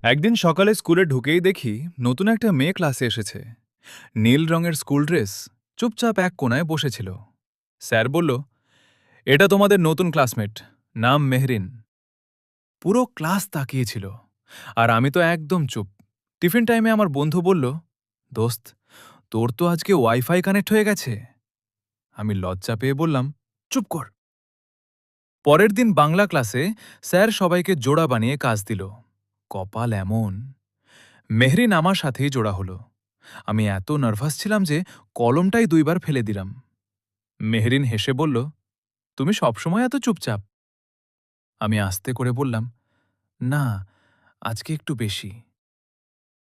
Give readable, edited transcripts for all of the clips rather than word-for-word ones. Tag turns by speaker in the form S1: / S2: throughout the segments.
S1: একদিন সকালে স্কুলে ঢুকেই দেখি নতুন একটা মেয়ে ক্লাসে এসেছে। নীল রঙের স্কুল ড্রেস, চুপচাপ এক কোণায় বসেছিল। স্যার বলল, এটা তোমাদের নতুন ক্লাসমেট, নাম মেহরিন। পুরো ক্লাস তাকিয়েছিল, আর আমি তো একদম চুপ। টিফিন টাইমে আমার বন্ধু বলল, দোস্ত, তোর তো আজকে ওয়াইফাই কানেক্ট হয়ে গেছে। আমি লজ্জা পেয়ে বললাম, চুপ কর। পরের দিন বাংলা ক্লাসে স্যার সবাইকে জোড়া বানিয়ে কাজ দিল। কপাল এমন, মেহরিন আমার সাথেই জোড়া হলো। আমি এত নার্ভাস ছিলাম যে কলমটাই 2 বার ফেলে দিলাম। মেহরিন হেসে বলল, তুমি সবসময় এত চুপচাপ? আমি আস্তে করে বললাম, না, আজকে একটু বেশি।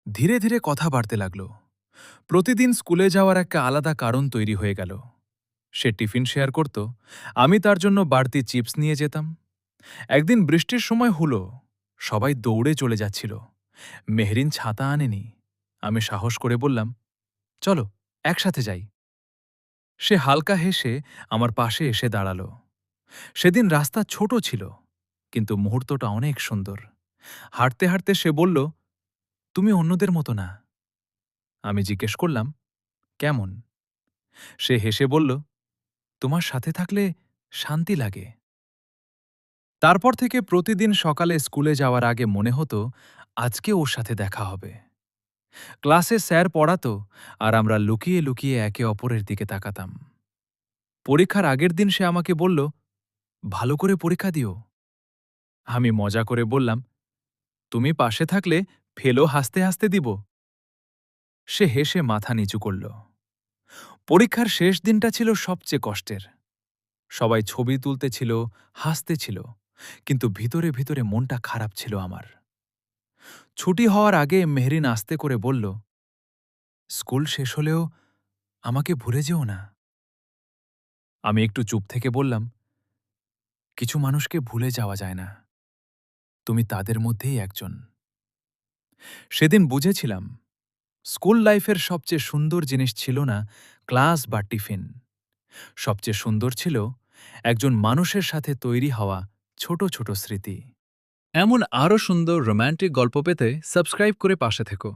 S1: ধীরে ধীরে কথা বাড়তে লাগল। প্রতিদিন স্কুলে যাওয়ার একটা আলাদা কারণ তৈরি হয়ে গেল। সে টিফিন শেয়ার করত, আমি তার জন্য বাড়তি চিপস নিয়ে যেতাম। একদিন বৃষ্টির সময় হলো, সবাই দৌড়ে চলে যাচ্ছিল। মেহরিন ছাতা আনেনি। আমি সাহস করে বললাম, চলো একসাথে যাই। সে হালকা হেসে আমার পাশে এসে দাঁড়াল। সেদিন রাস্তা ছোট ছিল, কিন্তু মুহূর্তটা অনেক সুন্দর। হাঁটতে হাঁটতে সে বলল, তুমি অন্যদের মতো না। আমি জিজ্ঞেস করলাম, কেমন? সে হেসে বলল, তোমার সাথে থাকলে শান্তি লাগে। তারপর থেকে প্রতিদিন সকালে স্কুলে যাওয়ার আগে মনে হতো আজকে ওর সাথে দেখা হবে। ক্লাসে স্যার পড়াতো, আর আমরা লুকিয়ে লুকিয়ে একে অপরের দিকে তাকাতাম। পরীক্ষার আগের দিন সে আমাকে বলল, ভালো করে পরীক্ষা দিও। আমি মজা করে বললাম, তুমি পাশে থাকলে ফেলও হাসতে হাসতে দিব। সে হেসে মাথা নিচু করল। পরীক্ষার শেষ দিনটা ছিল সবচেয়ে কষ্টের। সবাই ছবি তুলতেছিল, হাসতেছিল, কিন্তু ভিতরে ভিতরে মনটা খারাপ ছিল আমার। ছুটি হওয়ার আগে মেহরিন আস্তে করে বলল, স্কুল শেষ হলেও আমাকে ভুলে যেও না। আমি একটু চুপ থেকে বললাম, কিছু মানুষকে ভুলে যাওয়া যায় না, তুমি তাদের মধ্যেই একজন। সেদিন বুঝেছিলাম, স্কুল লাইফের সবচেয়ে সুন্দর জিনিস ছিল না ক্লাস বা টিফিন। সবচেয়ে সুন্দর ছিল একজন মানুষের সাথে তৈরি হওয়া ছোট ছোট স্মৃতি। এমন আরও সুন্দর রোম্যান্টিক গল্প পেতে সাবস্ক্রাইব করে পাশে থেকো।